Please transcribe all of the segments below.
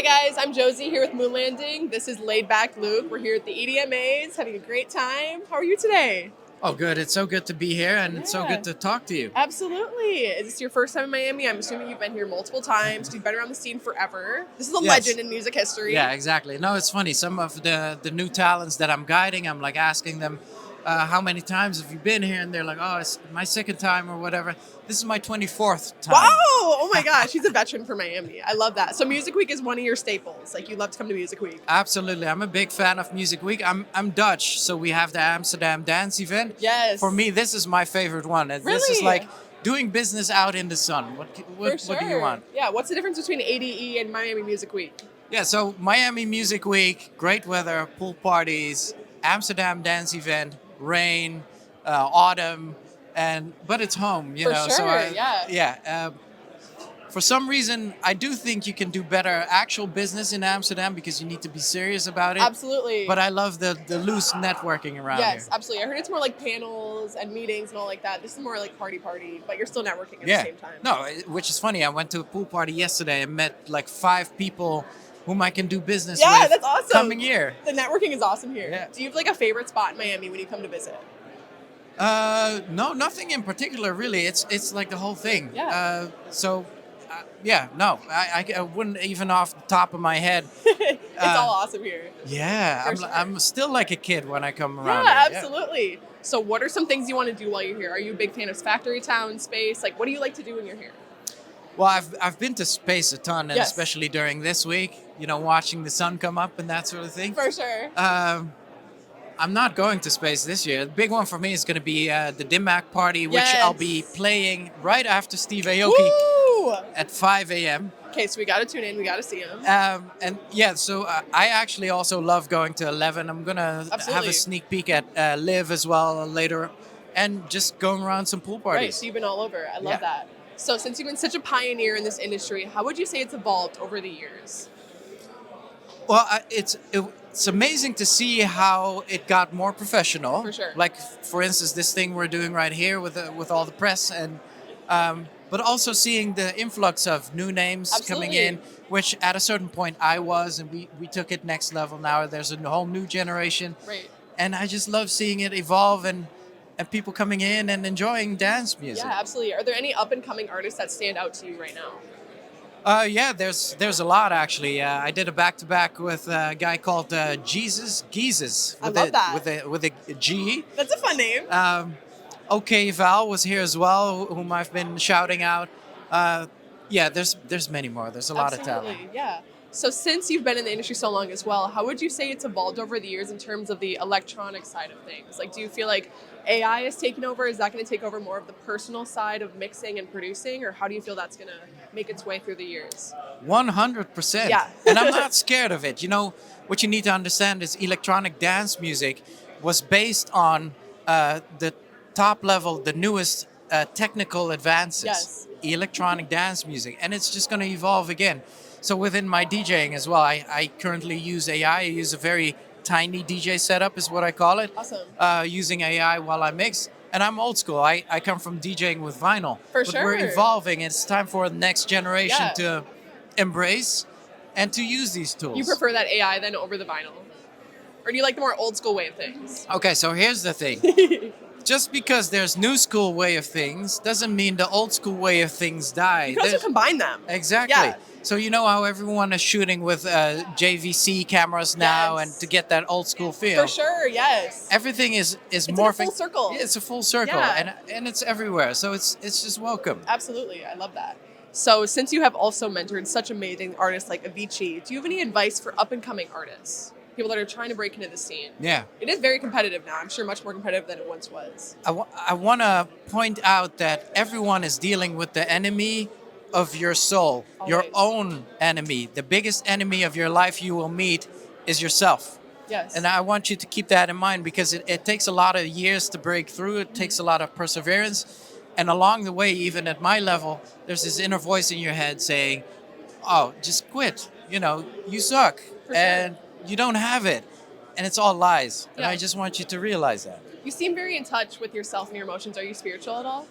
Hi guys, I'm Josie here with Moonlanding. This is Laidback Luke. We're here at the EDMAs, having a great time. How are you today? Oh, good. It's so good to be here, and it's so Yeah. good to talk to you. Absolutely. Is this your first time in Miami? I'm assuming you've been here multiple times. You've been around the scene forever. This is a Yes. legend in music history. Yeah, exactly. No, it's funny. Some of the new talents that I'm guiding, I'm like asking them, how many times have you been here? And they're like, oh, it's my second time or whatever. This is my 24th time. Wow! Oh my gosh, he's a veteran for Miami. I love that. So Music Week is one of your staples. Like, you love to come to Music Week. Absolutely. I'm a big fan of Music Week. I'm Dutch, so we have the Amsterdam dance event. Yes. For me, this is my favorite one. This is Really? like doing business out in the sun. What For sure. what do you want? Yeah, what's the difference between ADE and Miami Music Week? Yeah, so Miami Music Week, great weather, pool parties, Amsterdam dance event, rain, autumn, but it's home, you For know. sure, yeah. Yeah. For some reason, I do think you can do better actual business in Amsterdam because you need to be serious about it. Absolutely. But I love the loose networking around Yes, here. absolutely. I heard it's more like panels and meetings and all like that. This is more like party, but you're still networking at the same time. No, which is funny. I went to a pool party yesterday and met like 5 people whom I can do business Yeah, with that's awesome. coming year. The networking is awesome here. Yeah. Do you have like a favorite spot in Miami when you come to visit? No, nothing in particular, really. It's like the whole thing. Yeah. I wouldn't even off the top of my head. It's all awesome here. Yeah, For I'm, sure. I'm still like a kid when I come around. Yeah, here. absolutely. So what are some things you want to do while you're here? Are you a big fan of Factory Town space? Like, what do you like to do when you're here? Well, I've been to space a ton, and Yes. especially during this week, you know, watching the sun come up and that sort of thing. For sure. I'm not going to space this year. The big one for me is going to be the Dimac party, which Yes. I'll be playing right after Steve Aoki Woo! at 5 a.m. Okay, so we got to tune in. We got to see him. And yeah, so I actually also love going to 11. I'm gonna have Absolutely. a sneak peek at Live as well later, and just going around some pool Right, parties. so you've been all over. I love Yeah. that. So since you've been such a pioneer in this industry, how would you say it's evolved over the years? Well, it's amazing to see how it got more professional. For sure. Like for instance, this thing we're doing right here with all the press and. But also seeing the influx of new names coming Absolutely. in, which at a certain point I was, and we took it next level. Now there's a whole new generation. Right. And I just love seeing it evolve and people coming in and enjoying dance music. Yeah, absolutely. Are there any up and coming artists that stand out to you right now? Yeah, there's a lot actually. I did a back-to-back with a guy called Jesus I love that. with a G. That's a fun name. Okay, Val was here as well, whom I've been shouting out. Yeah, there's many more. There's a lot of talent. Absolutely, yeah. So since you've been in the industry so long as well, how would you say it's evolved over the years in terms of the electronic side of things? Like, do you feel like AI is taking over? Is that going to take over more of the personal side of mixing and producing? Or how do you feel that's going to make its way through the years? 100%. Yeah. And I'm not scared of it. You know, what you need to understand is electronic dance music was based on the top level, the newest technical advances. Yes. Electronic dance music. And it's just going to evolve again. So within my DJing as well, I currently use AI. I use a very tiny DJ setup is what I call it. Awesome. Using AI while I mix. And I'm old school. I come from DJing with vinyl. For but sure. we're evolving. It's time for the next generation Yeah. to embrace and to use these tools. You prefer that AI then over the vinyl? Or do you like the more old school way of things? Okay, so here's the thing. Just because there's new school way of things doesn't mean the old school way of things die. You can also There's- combine them. Exactly. Yeah. So you know how everyone is shooting with JVC cameras now, Yes. and to get that old school feel. For sure, yes. Everything is It's like a morphing. full circle. Yeah, it's a full circle, Yeah. and it's everywhere. So it's just welcome. Absolutely, I love that. So since you have also mentored such amazing artists like Avicii, do you have any advice for up and coming artists? People that are trying to break into the scene? Yeah. It is very competitive now. I'm sure much more competitive than it once was. I want to point out that everyone is dealing with the enemy of your soul, your Always. own enemy. The biggest enemy of your life you will meet is yourself. Yes. And I want you to keep that in mind because it takes a lot of years to break through. It takes a lot of perseverance. And along the way, even at my level, there's this inner voice in your head saying, oh, just quit. You know, you suck. For sure. And you don't have it. And it's all lies. And Yeah. I just want you to realize that. You seem very in touch with yourself and your emotions. Are you spiritual at all?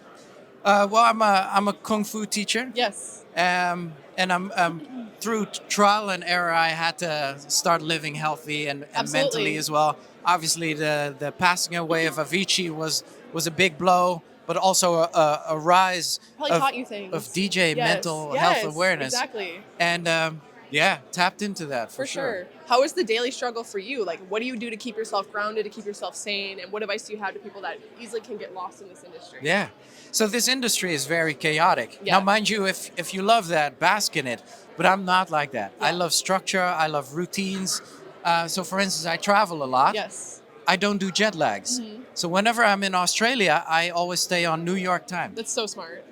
Well, I'm a kung fu teacher. Yes. And I'm through trial and error, I had to start living healthy and Absolutely. mentally as well. Obviously, the passing away of Avicii was a big blow, but also a rise Probably taught you things. of DJ Yes. mental Yes, health awareness. Exactly. And yeah, tapped into that For sure. How is the daily struggle for you? Like, what do you do to keep yourself grounded, to keep yourself sane? And what advice do you have to people that easily can get lost in this industry? Yeah. So this industry is very chaotic. Yeah. Now, mind you, if you love that, bask in it. But I'm not like that. I love structure. I love routines. So, for instance, I travel a lot. Yes. I don't do jet lags. So whenever I'm in Australia, I always stay on New York time. That's so smart.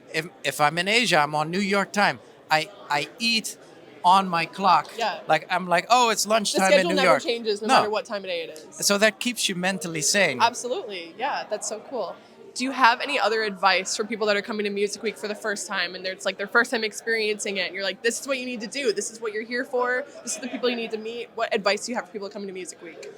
If I'm in Asia, I'm on New York time. I eat on my clock. Yeah. Like I'm like, oh, it's The lunchtime in schedule New never York. changes no matter what time of day it is. So that keeps you mentally sane. Absolutely. Yeah, that's so cool. Do you have any other advice for people that are coming to Music Week for the first time and it's like their first time experiencing it and you're like, this is what you need to do. This is what you're here for. This is the people you need to meet. What advice do you have for people coming to Music Week?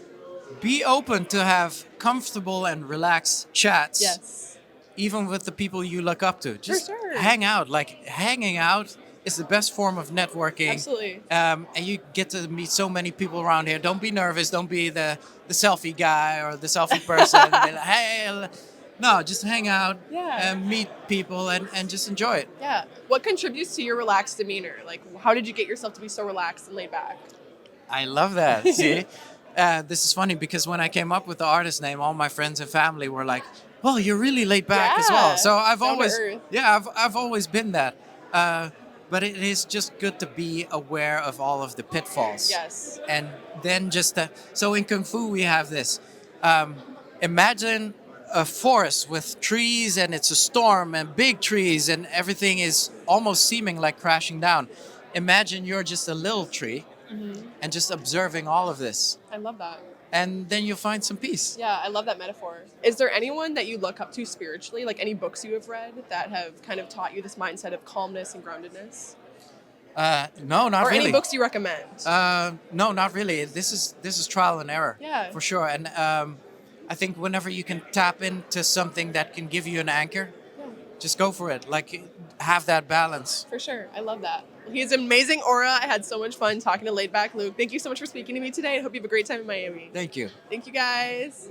Be open to have comfortable and relaxed chats. Yes. Even with the people you look up to. Just For sure. hang out. Like hanging out is the best form of networking. Absolutely. And you get to meet so many people around here. Don't be nervous. Don't be the selfie guy or the selfie person. Be like, hey, no, just hang out and meet people and just enjoy it. Yeah. What contributes to your relaxed demeanor? Like, how did you get yourself to be so relaxed and laid back? I love that. See, this is funny because when I came up with the artist name, all my friends and family were like, "Well, you're really laid back as well." So I've Down to always, earth. I've always been that. But it is just good to be aware of all of the pitfalls. Yes. And then so in Kung Fu we have this. Imagine a forest with trees and it's a storm and big trees and everything is almost seeming like crashing down. Imagine you're just a little tree and just observing all of this. I love that. And then you'll find some peace. Yeah, I love that metaphor. Is there anyone that you look up to spiritually, like any books you have read that have kind of taught you this mindset of calmness and groundedness? No, not or really. Or any books you recommend? No, not really. This is trial and error. Yeah. For sure. And I think whenever you can tap into something that can give you an anchor, just go for it. Like, have that balance. For sure. I love that. Well, he has an amazing aura. I had so much fun talking to Laidback Luke. Thank you so much for speaking to me today. I hope you have a great time in Miami. Thank you. Thank you, guys.